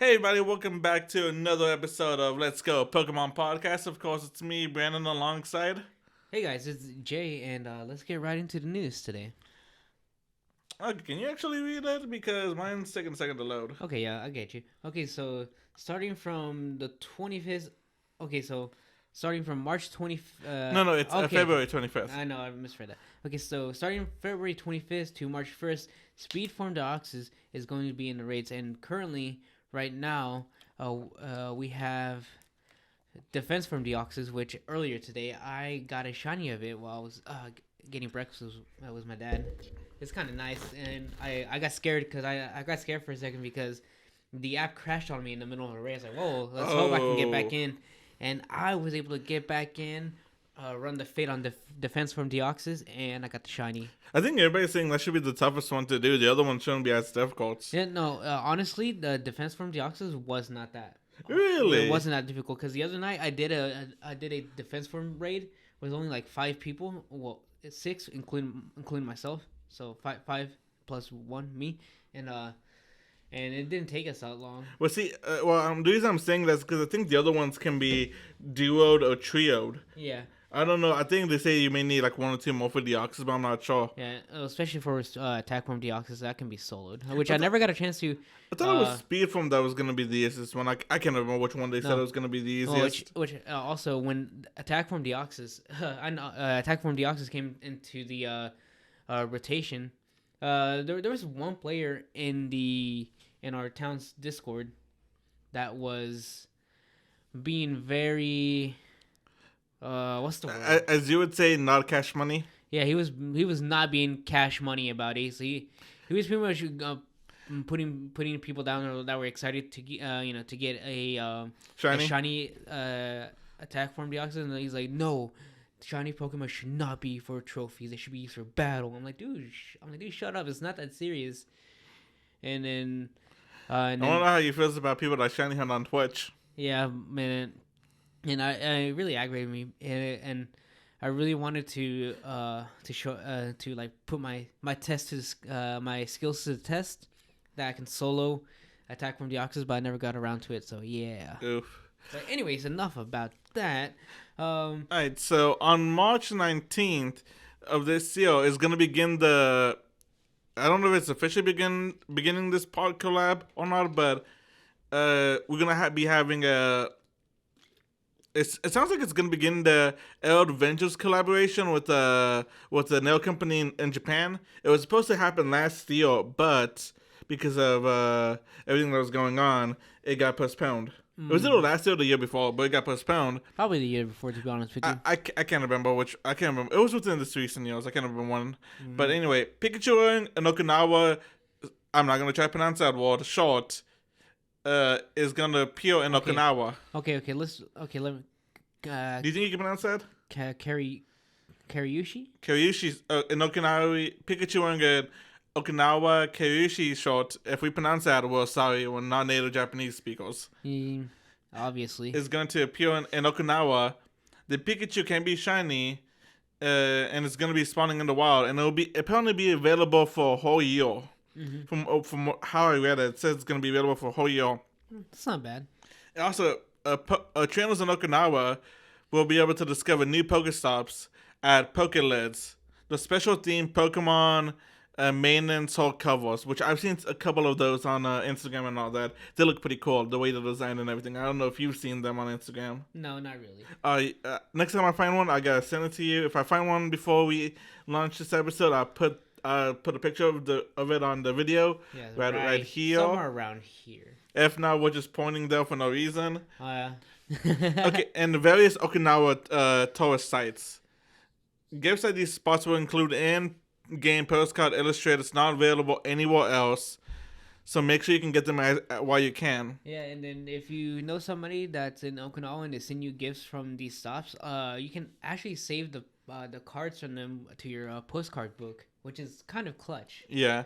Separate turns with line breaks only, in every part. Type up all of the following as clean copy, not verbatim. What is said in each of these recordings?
Hey everybody, welcome back to another episode of Let's Go Pokemon Podcast. Of course, it's me, Brandon, alongside.
Hey guys, it's Jay, and let's get right into the news today.
Can you actually read it? Because mine's taking a second to load.
Okay, yeah, I get you. Okay, so starting from the 25th. Okay, so starting from March 20th.
No, it's
okay,
February 25th.
I know, I misread that. Okay, so starting February 25th to March 1st, Speed Form Deoxys is going to be in the raids, and currently, right now, we have Defense Form Deoxys, which earlier today I got a shiny of it while I was getting breakfast with my dad. It's kind of nice, and I got scared because I got scared for a second because the app crashed on me in the middle of the race. Like, whoa, let's hope I can get back in. And I was able to get back in, run the Fate on Defense from Deoxys, and I got the shiny.
I think everybody's saying that should be the toughest one to do. The other one shouldn't be as difficult.
Yeah, no, honestly, the Defense from Deoxys was not that.
Really?
It wasn't that difficult because the other night I did a Defense Form raid with only like 5 people. Well, it's 6 including myself. So five plus 1 me, and it didn't take us that long.
Well, see, the reason I'm saying that's because I think the other ones can be duoed or trioed.
Yeah.
I don't know. I think they say you may need like 1 or 2 more for Deoxys, but I'm not sure.
Yeah, especially for attack form Deoxys, that can be soloed, which I never got a chance to.
I thought it was Speed Form that was going to be the easiest one. I can't remember which one they said it was going to be the easiest.
Which also, when attack form Deoxys, attack form Deoxys came into the rotation, there was one player in our town's Discord that was being very what's the word?
As you would say, not cash money.
Yeah, he was not being cash money about it. So he was pretty much putting people down that were excited to to get a shiny attack form Deoxys, and he's like, no, shiny Pokemon should not be for trophies. They should be used for battle. I'm like, dude, shut up. It's not that serious. And then,
I don't know how you feel about people that shiny hunt on Twitch.
Yeah, man. And I really aggravated me, and I really wanted to show to like put my test to my skills to the test that I can solo attack from Deoxys, but I never got around to it. So yeah.
Oof.
But anyways, enough about that.
Alright, so on March 19th of this year is gonna begin the. I don't know if it's officially beginning this pod collab or not, but we're gonna be having a. It sounds like it's gonna begin the Eld Ventures collaboration with the nail company in Japan. It was supposed to happen last year, but because of everything that was going on, it got postponed. It was either last year or the year before, but it got postponed.
Probably the year before, to be honest with you.
I can't remember which. I can't remember. It was within the recent years. I can't remember one. But anyway, Pikachu and Okinawa. I'm not gonna try to pronounce that word. Short. Is gonna appear in Okinawa.
Okay. Let me.
Do you think you can pronounce that?
Karyushi?
Karyushi's in Okinawa. Pikachu and Okinawa Karyushi short. If we pronounce that, we're sorry. We're not native Japanese speakers.
Obviously.
Is going to appear in Okinawa. The Pikachu can be shiny, and it's going to be spawning in the wild, and it'll apparently be available for a whole year. Mm-hmm. From how I read it, it says it's going to be available for a whole year.
That's not bad.
And also, trainers in Okinawa will be able to discover new Pokestops at Pokelids, the special themed Pokemon maintenance hall covers, which I've seen a couple of those on Instagram and all that. They look pretty cool, the way they're designed and everything. I don't know if you've seen them on Instagram.
No, not really.
Next time I find one, I gotta send it to you. If I find one before we launch this episode, I'll put a picture of it on the video.
Yeah,
right here.
Somewhere around here.
If not, we're just pointing there for no reason.
Oh, yeah.
Okay, and the various Okinawa tourist sites. Gifts at these spots will include in-game postcard illustrators not available anywhere else. So make sure you can get them while you can.
Yeah, and then if you know somebody that's in Okinawa and they send you gifts from these stops, you can actually save the cards from them to your postcard book, which is kind of clutch.
Yeah.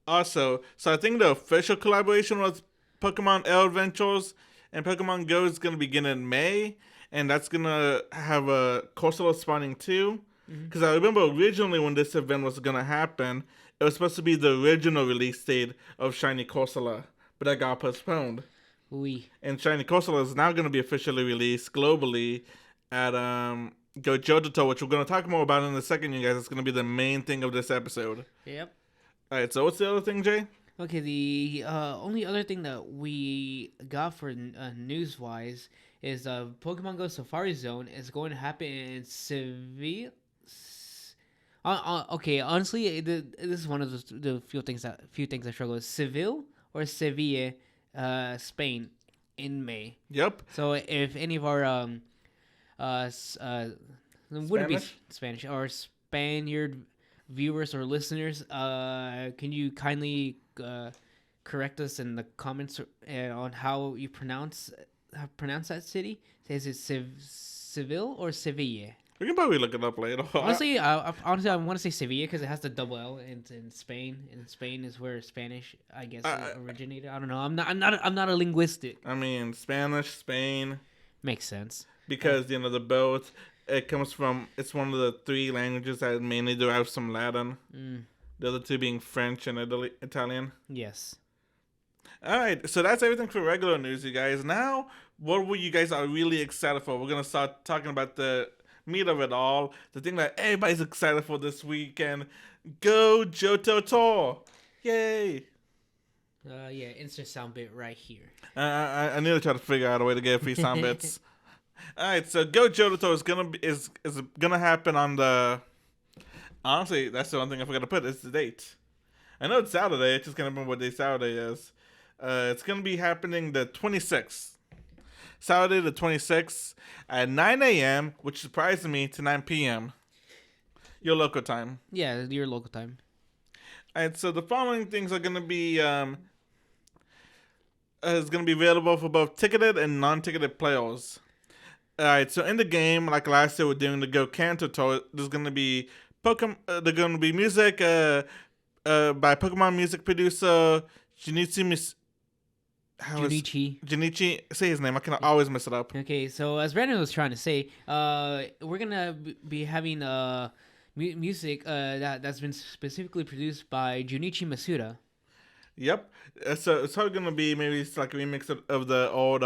Also, so I think the official collaboration with Pokemon Adventures and Pokemon Go is going to begin in May, and that's going to have a Corsola spawning too. Because I remember originally when this event was going to happen, it was supposed to be the original release date of Shiny Corsola, but that got postponed.
Oui.
And Shiny Coastal is now going to be officially released globally at Go Johto Tour, which we're going to talk more about in a second, you guys. It's going to be the main thing of this episode.
Yep.
All right, so what's the other thing, Jay?
Okay, the only other thing that we got for news-wise is Pokemon Go Safari Zone is going to happen in Seville. Okay, honestly, this is one of the few things I struggle with. Seville or Sevilla, Spain, in May.
Yep.
So if any of our wouldn't be Spanish or Spaniard viewers or listeners, can you kindly correct us in the comments on how you pronounce that city? Is it Seville or Sevilla?
We can probably look it up later.
Honestly, I want to say Sevilla because it has the double L in Spain, and Spain is where Spanish, I guess, originated. I don't know. I'm not a linguistic.
I mean, Spanish, Spain.
Makes sense
because the both it's one of the three languages that mainly derives from Latin. The other two being French and Italian.
Yes.
All right, so that's everything for regular news, you guys. Now, what were you guys are really excited for? We're gonna start talking about the meat of it all, the thing that everybody's excited for this weekend. Go Johto Tour! Yay!
Yeah, insert sound bit right here.
I need to try to figure out a way to get a few sound bits. All right, so Go Johto Tour is gonna happen on the. Honestly, that's the one thing I forgot to put. It's the date. I know it's Saturday. I just can't remember what day Saturday is. It's gonna be happening the 26th. Saturday the 26th at 9 a.m., which surprised me, to 9 p.m. Your local time.
Yeah, your local time.
Alright, so the following things are gonna be is gonna be available for both ticketed and non-ticketed players. Alright, so in the game, like last year, we're doing the Go Johto Tour. There's gonna be There's gonna be music by Pokemon music producer Junichi. Say his name. I can always mess it up.
Okay, so as Brandon was trying to say, we're gonna be having music that's been specifically produced by Junichi Masuda.
Yep. So it's probably gonna be maybe it's like a remix of the old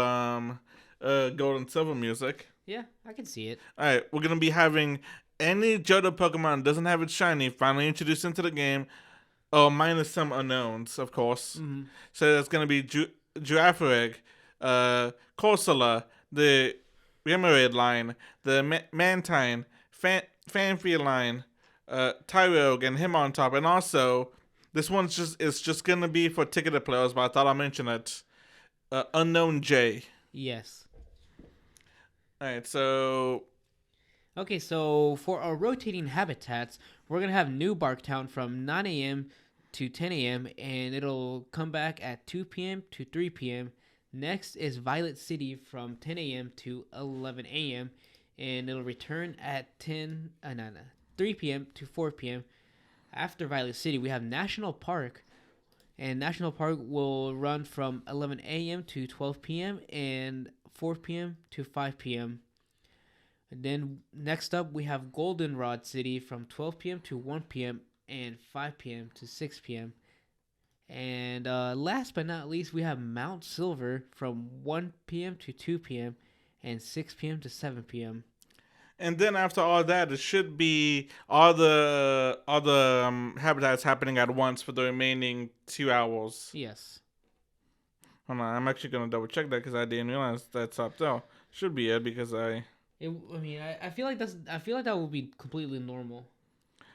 gold and silver music.
Yeah, I can see it.
All right, we're gonna be having any Johto Pokemon that doesn't have its shiny finally introduced into the game. Oh, minus some unknowns, of course.
Mm-hmm.
So that's gonna be Girafarig, Corsola, the Remoraid line, the Mantine, Fanfree line, Tyrogue, and him on top. And also, this one's just gonna be for ticketed players, but I thought I'd mention it. Unknown J.
Yes.
Alright, so.
Okay, so for our rotating habitats, we're gonna have New Barktown from 9 a.m. to 10 a.m. and it'll come back at 2 p.m. to 3 p.m. Next is Violet City from 10 a.m. to 11 a.m. and it'll return at 3 p.m. to 4 p.m. After Violet City, we have National Park, and National Park will run from 11 a.m. to 12 p.m. and 4 p.m. to 5 p.m. And then next up, we have Goldenrod City from 12 p.m. to 1 p.m. and 5 p.m. to 6 p.m. And last but not least, we have Mount Silver from 1 p.m. to 2 p.m. and 6 p.m. to 7 p.m.
And then after all that, it should be all the habitats happening at once for the remaining 2 hours.
Yes.
Hold on, I'm actually gonna double check that because I didn't realize that's up there. Should be it because I
feel like that would be completely normal.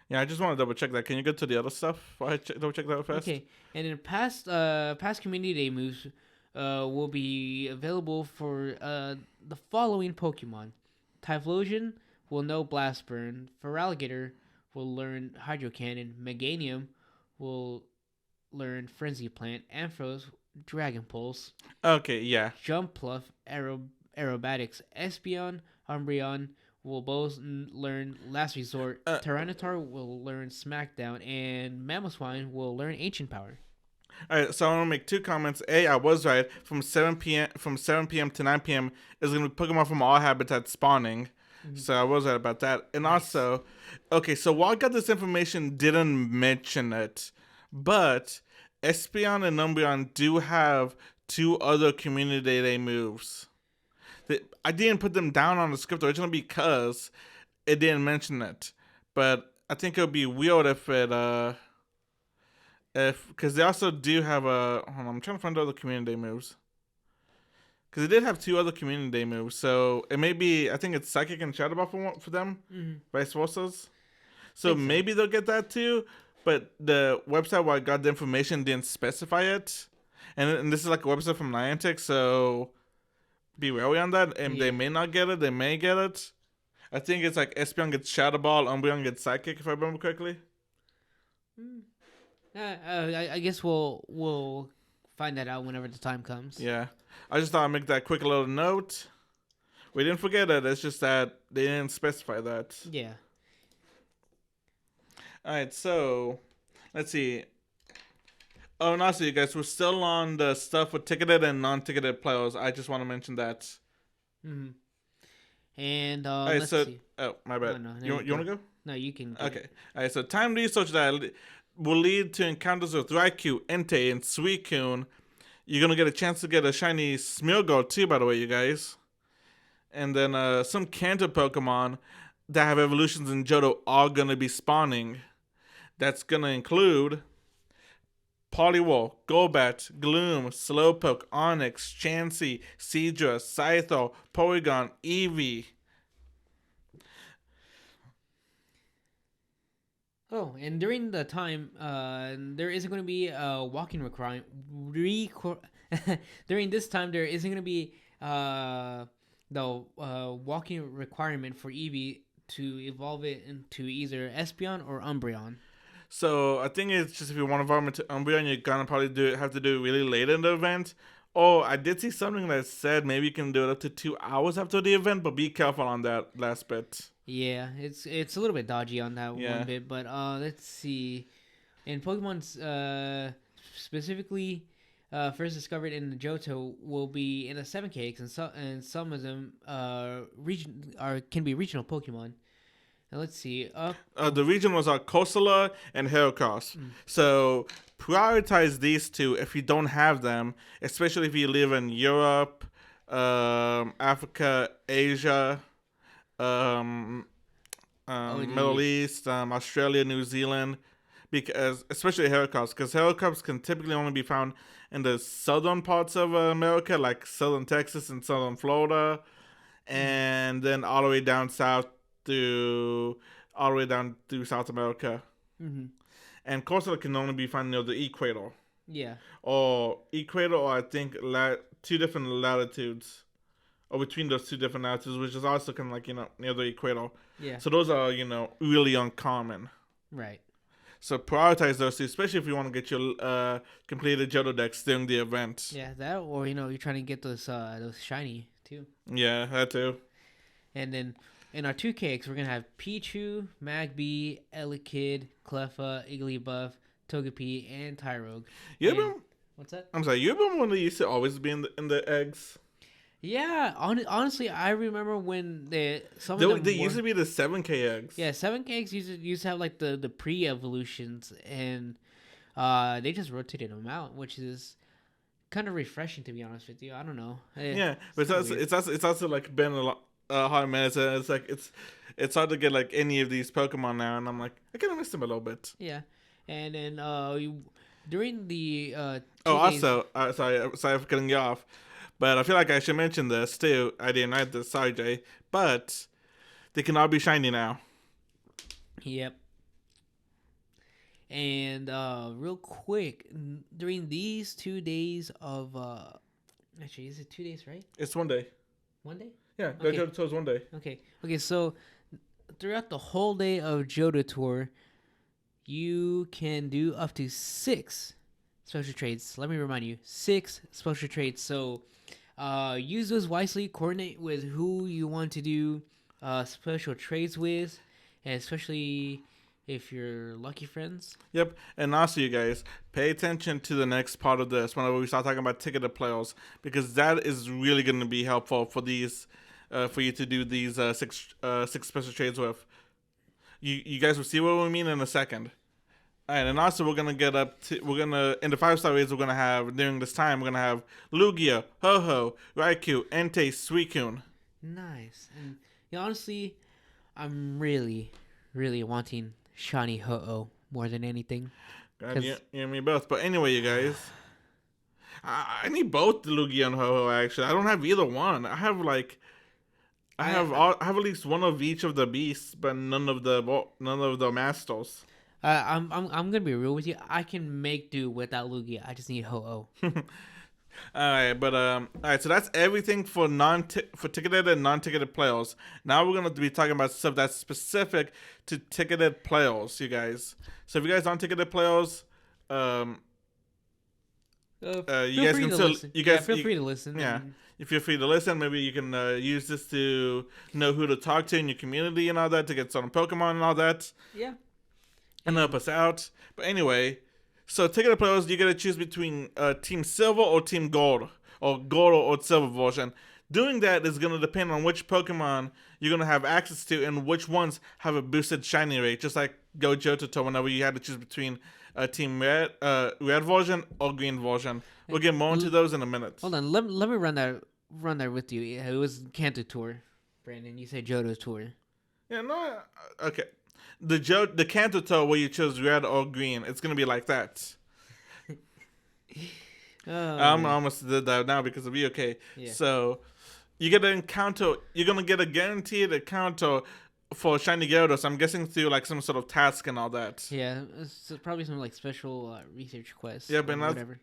Yeah, I just want to double check that. Can you go to the other stuff while I double check that first?
Okay, and in past community day moves will be available for the following Pokemon. Typhlosion will know Blast Burn. Feraligatr will learn Hydro Cannon. Meganium will learn Frenzy Plant. Ampharos, Dragon Pulse.
Okay, yeah.
Jumpluff, Aerobatics. Espeon, Umbreon will both learn Last Resort. Tyranitar will learn Smackdown. And Mamoswine will learn Ancient Power.
Alright, so I want to make 2 comments. A, I was right. From 7 p.m. to 9 p.m. is going to be Pokemon from all habitats spawning. Mm-hmm. So I was right about that. And also, okay, so while I got this information, didn't mention it. But Espeon and Umbreon do have 2 other community day moves. I didn't put them down on the script originally because it didn't mention it. But I think it would be weird if it because they also do have a hold on, I'm trying to find other community day moves. Because they did have 2 other community day moves, so it may be. I think it's psychic and shadow ball for them, vice versa. So maybe they'll get that too. But the website where I got the information didn't specify it, and this is like a website from Niantic, so be wary on that. And they may not get it. They may get it. I think it's like Espeon gets shadow ball, Umbreon gets psychic, if I remember correctly.
I guess we'll find that out whenever the time comes.
Yeah, I just thought I'd make that quick little note. We didn't forget it. It's just that they didn't specify that.
Yeah.
All right, so let's see. Oh, and also, you guys, we're still on the stuff with ticketed and non-ticketed players. I just want to mention that.
And
Alright,
let's
so
see.
oh, my bad.
No,
you want to go?
No, you can.
Okay. All right, so time research that will lead to encounters with Raikou, Entei, and Suicune. You're gonna get a chance to get a shiny Smeargle too, by the way, you guys. And then some Kanto Pokemon that have evolutions in Johto are gonna be spawning. That's gonna include Poliwhirl, Golbat, Gloom, Slowpoke, Onix, Chansey, Seadra, Scyther, Porygon, Eevee.
Oh, and during the time, there isn't going to be a walking requirement. During this time, there isn't going to be the walking requirement for Eevee to evolve it into either Espeon or Umbreon.
So I think it's just if you want to evolve into Umbreon, you're gonna probably have to do it really late in the event. Oh, I did see something that said maybe you can do it up to 2 hours after the event, but be careful on that last bit.
Yeah, it's a little bit dodgy on that one bit, but let's see. In Pokemon's specifically first discovered in the Johto will be in the 7Ks, and some of them can be regional Pokemon. Now let's see.
The regionals are Corsola and Heracross. So prioritize these 2 if you don't have them, especially if you live in Europe, Africa, Asia, Middle East, Australia, New Zealand, because especially Heracross, because Heracross can typically only be found in the southern parts of America, like southern Texas and southern Florida, and then all the way down south through South America. And Corsola can only be found near the equator.
Yeah.
Or equator, or I think 2 different latitudes, or between those 2 different latitudes, which is also kind of like near the equator.
Yeah.
So those are really uncommon.
Right.
So prioritize those 2, especially if you want to get your completed Johto decks during the event.
Yeah, that or you're trying to get those shiny too.
Yeah, that too.
And then in our 2Ks, we're going to have Pichu, Magby, Elekid, Cleffa, Igglybuff, Togepi, and Tyrogue. What's that?
I'm sorry, you've been one that used to always be in the eggs.
Yeah, honestly, I remember when they
used to be the 7K eggs.
Yeah, 7Ks used to have like the pre-evolutions, and they just rotated them out, which is kind of refreshing, to be honest with you. I don't know.
Yeah, but it's also like been a lot. Hard minutes. It's like it's hard to get like any of these Pokemon now, and I'm like I kind of miss them a little bit.
Yeah, and then during the
also sorry for cutting you off, but I feel like I should mention this too. I didn't write this, sorry Jay, but they can all be shiny now.
Yep. And real quick, during these 2 days of actually, is it 2 days, right?
It's 1 day.
1 day?
Yeah, Go Johto Tour is 1 day.
Okay. So throughout the whole day of Johto Tour, you can do up to 6 special trades. Let me remind you, 6 special trades. So use those wisely. Coordinate with who you want to do special trades with, and especially if you're lucky friends.
Yep, and also you guys, pay attention to the next part of this whenever we start talking about ticketed players, because that is really going to be helpful for these, for you to do these 6 special trades with. You guys will see what we mean in a second. And also we're gonna get up to in the 5-star raids we're gonna have during this time we're gonna have Lugia, Ho-Ho, Raikou, Entei, Suicune.
Nice. And honestly, I'm really, really wanting shiny Ho-Oh more than anything.
God, you and me both. But anyway, you guys, I need both Lugia and Ho-Ho. Actually, I don't have either one. I have I have at least one of each of the beasts, but none of the masters.
I'm gonna be real with you. I can make do without Lugia. I just need Ho-Oh.
Alright, so that's everything for ticketed and non-ticketed players. Now we're gonna be talking about stuff that's specific to ticketed players, you guys. So if you guys aren't ticketed players, you guys can still
feel free to listen.
Yeah, if you're free to listen, maybe you can use this to know who to talk to in your community and all that, to get some Pokemon and all that.
Yeah.
And help us out. But anyway, so ticketed players, you get to choose between Team Silver or Team Gold, or Gold or Silver version. Doing that is going to depend on which Pokemon you're going to have access to and which ones have a boosted shiny rate, just like Go Johto Tour whenever you had to choose between Team Red version or Green version. We'll get more into those in a minute.
Hold on, let me run that with you. It was Kanto Tour, Brandon. You said Johto Tour.
Yeah, no, okay. The Kanto Tour where you chose red or green, it's gonna be like that. I almost did that now because of you. Okay, yeah. So you get an encounter. You're gonna get a guaranteed encounter for shiny Gyarados. I'm guessing through like some sort of task and all that.
Yeah, it's probably some like special research quest.
Yeah, but
whatever.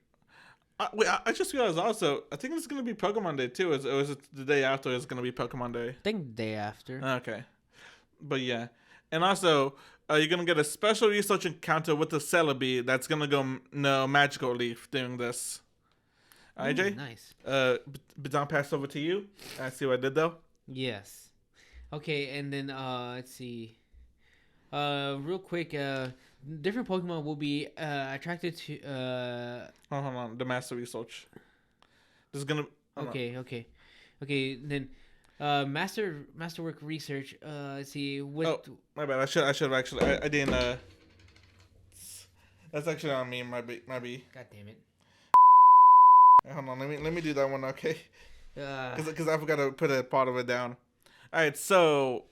I just realized also. I think it's gonna be Pokemon Day too. Or is it the day after? It's gonna be Pokemon Day.
I think the day after.
Okay, but yeah. And also, you're going to get a special research encounter with the Celebi that's going to go Magical Leaf during this. All right, Jay?
Nice.
Baton pass over to you. I see what I did, though.
Yes. Okay, and then, let's see. Real quick, different Pokemon will be attracted to...
Hold on. The Master Research. This is going to...
Okay, then... Masterwork research. Let's see.
Oh, my bad. I should have actually. I didn't. That's actually on me. Might be.
God damn it.
Hold on. Let me do that one. Okay. Because I forgot to put a part of it down. All right. So,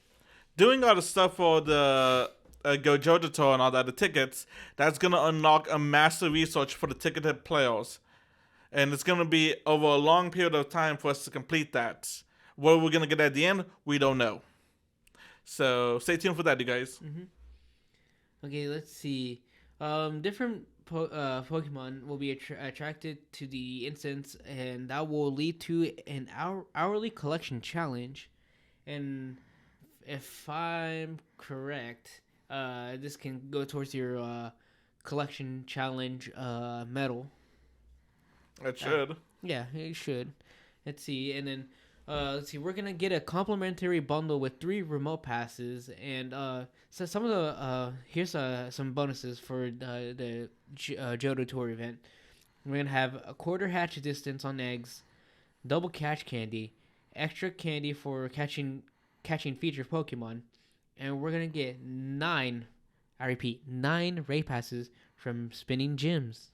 doing all the stuff for the Go Johto Tour and all that, the tickets, that's gonna unlock a master research for the ticketed players, and it's gonna be over a long period of time for us to complete that. What we're gonna get at the end, we don't know. So stay tuned for that, you guys.
Mm-hmm. Okay, let's see. Different Pokemon will be attracted to the instance, and that will lead to an hourly collection challenge. And if I'm correct, this can go towards your collection challenge medal.
It should.
Yeah, it should. Let's see, and then. Let's see. We're gonna get a complimentary bundle with 3 remote passes, and so some of the here's some bonuses for the Johto Tour event. We're gonna have a quarter hatch distance on eggs, double catch candy, extra candy for catching featured Pokemon, and we're gonna get 9. I repeat, 9 raid passes from spinning gyms.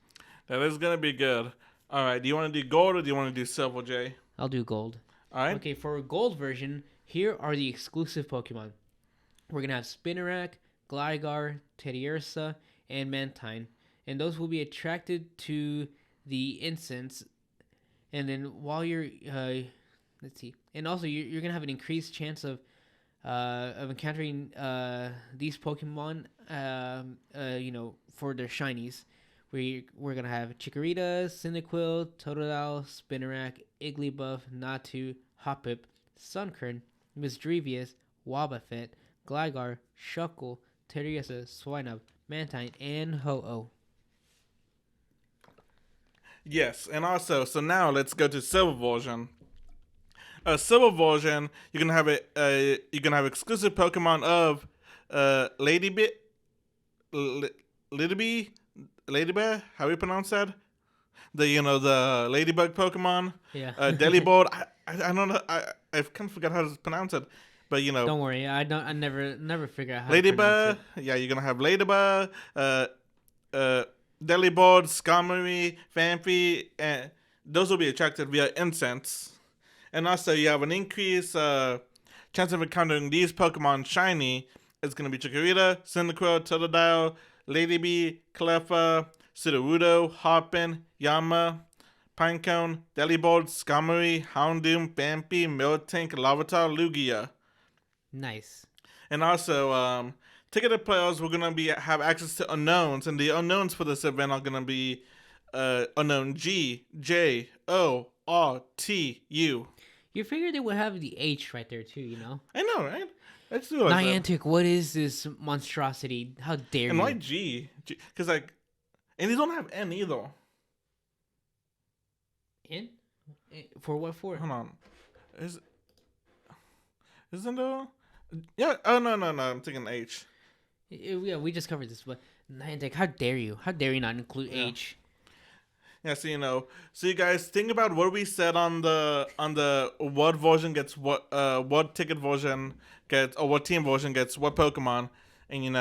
That is gonna be good. All right. Do you want to do gold or do you want to do silver, Jay?
I'll do gold.
All right.
Okay, for a gold version, here are the exclusive Pokemon. We're going to have Spinarak, Gligar, Teddiursa, and Mantine. And those will be attracted to the incense. And then while you're... let's see. And also, you're going to have an increased chance of encountering these Pokemon, for their shinies. We're going to have Chikorita, Cyndaquil, Totodile, Spinarak, Igglybuff, Natu, Hoppip, Sunkern, Misdrevious, Wobbuffet, Gligar, Shuckle, Teddiursa, Swinub, Mantine, and Ho-Oh.
Yes, and also, so now let's go to silver version. Silver version, you're gonna have exclusive Pokemon of Ladybit, Ladybird, how do you pronounce that? The ladybug Pokemon.
Yeah.
Delibird. I don't know. I kind of forgot how to pronounce it, but
Don't worry. I never figure out how
Ladybird.
to pronounce it.
Yeah, you're gonna have Ladybird, Delibird, Skarmory, Phanpy, and those will be attracted via incense. And also, you have an increased chance of encountering these Pokemon shiny. It's going to be Chikorita, Cyndaquil, Totodile, Lady Bee, Cleffa, Sudowoodo, Hoppin, Yama, Pinecone, Delibird, Skarmory, Houndoom, Phanpy, Miltank, Larvitar, Lugia.
Nice.
And also, ticketed players we're gonna be have access to unknowns, and the unknowns for this event are gonna be unknown G, J, O, R, T, U.
You figured they would have the H right there too, you know?
I know, right? Let's do it.
Niantic, what is this monstrosity? How dare
And
you?
why G? Because like, and these don't have N either.
N? For what for?
Hold on, isn't there? Yeah. Oh no. I'm thinking H.
Yeah, we just covered this, but Niantic, how dare you? How dare you not include H?
Yeah, so so you guys think about what we said on the what version gets what ticket version gets, or what team version gets what Pokemon, and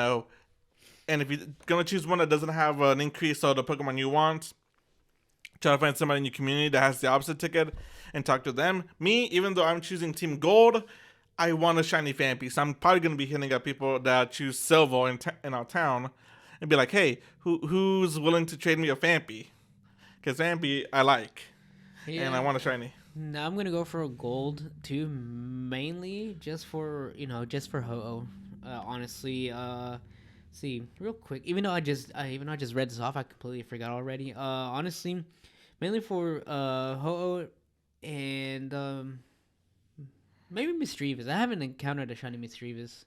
and if you're gonna choose one that doesn't have an increase of the Pokemon you want, try to find somebody in your community that has the opposite ticket and talk to them. Me, even though I'm choosing Team Gold, I want a shiny Phanpy, so I'm probably gonna be hitting up people that choose Silver in our town, and be like, hey, who's willing to trade me a Phanpy? Because Phanpy I like, and I want a shiny.
Now I'm gonna go for a gold too, mainly just for Ho-Oh. Honestly, see real quick. Even though I just read this off, I completely forgot already. Honestly, mainly for Ho-Oh and maybe Misdreavus. I haven't encountered a shiny Misdreavus.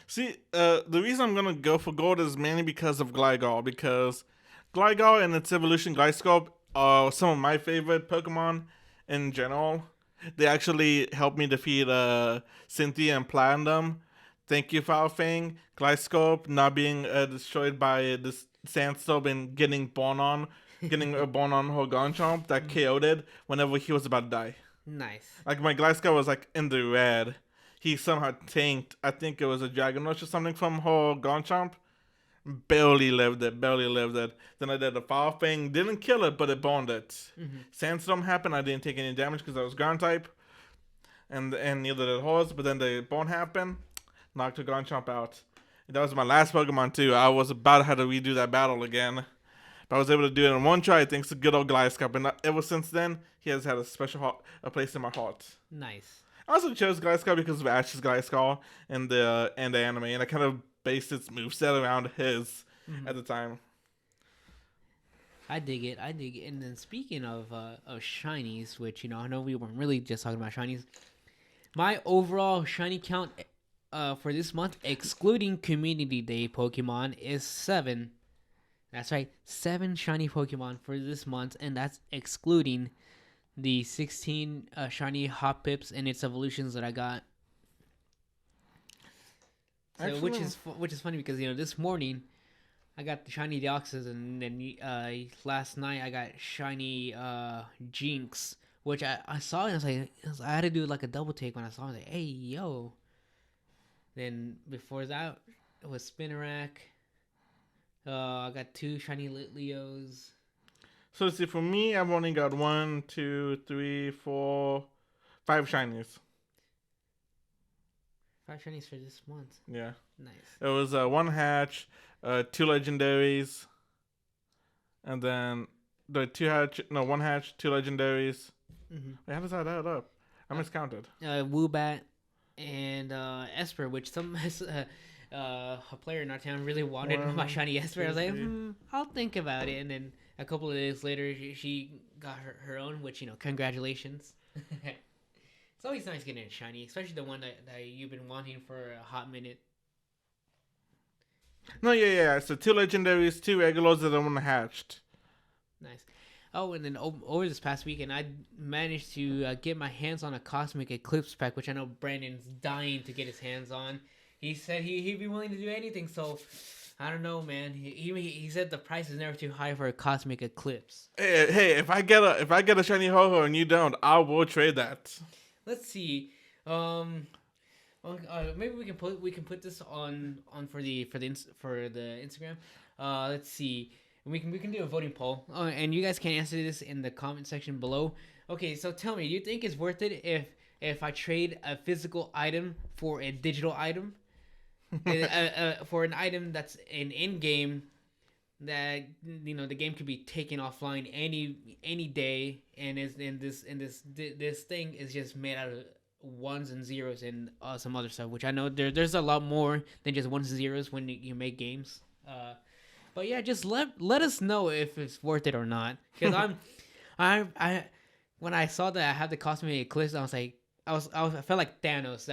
See, the reason I'm gonna go for gold is mainly because of Gligar, because Gligar and its evolution Gliscop are some of my favorite Pokemon in general. They actually helped me defeat Cynthia and Platinum. Thank you, Foulfang. Gliscop not being destroyed by this Sandstorm and getting born on her Garchomp that KO'd it whenever he was about to die.
Nice.
Like, my Gliscop was like in the red. He somehow tanked, I think it was a Dragon Rush or something from her Garchomp. Barely lived it. Then I did a Foul Fang. Didn't kill it, but it boned it.
Mm-hmm.
Sandstorm happened. I didn't take any damage because I was ground type. And neither did Horse. But then the bone happened. Knocked the Garchomp out. And that was my last Pokemon too. I was about to have to redo that battle again. But I was able to do it in one try thanks to good old Gliscop. And ever since then, he has had a place in my heart.
Nice.
I also chose Gliscop because of Ash's Gliscor in the anime. And I kind of based its moveset around his at the time.
I dig it. And then speaking of shinies, which I know we weren't really just talking about shinies. My overall shiny count for this month, excluding Community Day Pokemon, is 7. That's right, 7 shiny Pokemon for this month, and that's excluding the 16 shiny Hoppips and its evolutions that I got. So, which is funny because this morning I got the shiny Deoxys, and then last night I got shiny Jinx, which I saw and I had to do like a double take when I saw it. I was like, hey yo. Then before that it was Spinarak. I got 2 shiny Litleos.
So let's see, for me I've only got 1, 2, 3, 4, 5 shinies.
5 shinies for this month.
Yeah.
Nice.
It was 1 hatch, 2 legendaries, and then the 1 hatch, 2 legendaries.
Mm-hmm.
Wait, how does that add up? I miscounted.
Woobat and Esper, which a player in our town really wanted my shiny Esper. I was like, I'll think about it. And then a couple of days later, she got her own, which, congratulations. It's always nice getting a shiny, especially the one that you've been wanting for a hot minute.
No, yeah. So 2 legendaries, 2 regulars, and then 1 hatched.
Nice. Oh, and then over this past weekend, I managed to get my hands on a Cosmic Eclipse pack, which I know Brandon's dying to get his hands on. He said he'd be willing to do anything, so I don't know, man. He said the price is never too high for a Cosmic Eclipse.
Hey, if I get a shiny Ho-Oh and you don't, I will trade that.
Let's see. Maybe we can put this on for the Instagram. Let's see. We can do a voting poll. And you guys can answer this in the comment section below. Okay, so tell me, do you think it's worth it if I trade a physical item for a digital item? For an item that's an in-game that the game could be taken offline any day, and this thing is just made out of ones and zeros and some other stuff, which I know there's a lot more than just ones and zeros when you make games. But yeah, just let us know if it's worth it or not. Because I when I saw that I had the cosmic eclipse, I was like, I felt like Thanos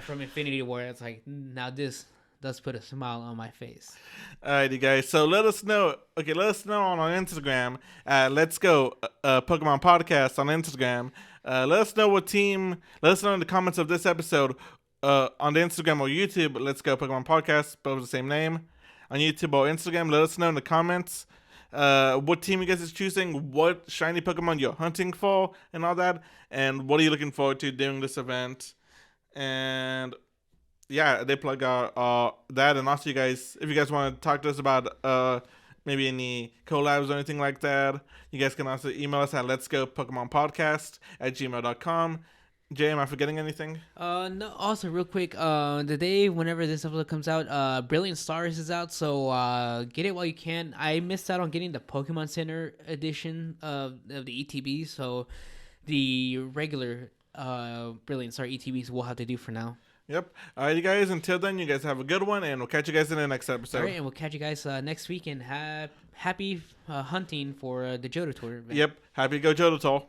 from Infinity War. It's like, now this does put a smile on my face.
Alrighty, guys. So let us know. Okay, let us know on our Instagram. Let's Go Pokemon Podcast on Instagram. Let us know what team. Let us know in the comments of this episode on the Instagram or YouTube. Let's Go Pokemon Podcast, both the same name. On YouTube or Instagram, let us know in the comments what team you guys is choosing, what shiny Pokemon you're hunting for, and all that, and what are you looking forward to during this event. And yeah, they plug our that, and also you guys, if you guys want to talk to us about maybe any collabs or anything like that, you guys can also email us at letsgopokemonpodcast@gmail.com. Jay, am I forgetting anything?
No. Also, real quick, the day whenever this episode comes out, Brilliant Stars is out, so get it while you can. I missed out on getting the Pokemon Center edition of the ETB, so the regular Brilliant Star ETBs we'll have to do for now.
Yep. All right, you guys. Until then, you guys have a good one, and we'll catch you guys in the next episode.
All right, and we'll catch you guys next week, and happy hunting for the Johto Tour event.
Yep. Happy Go Johto Tour.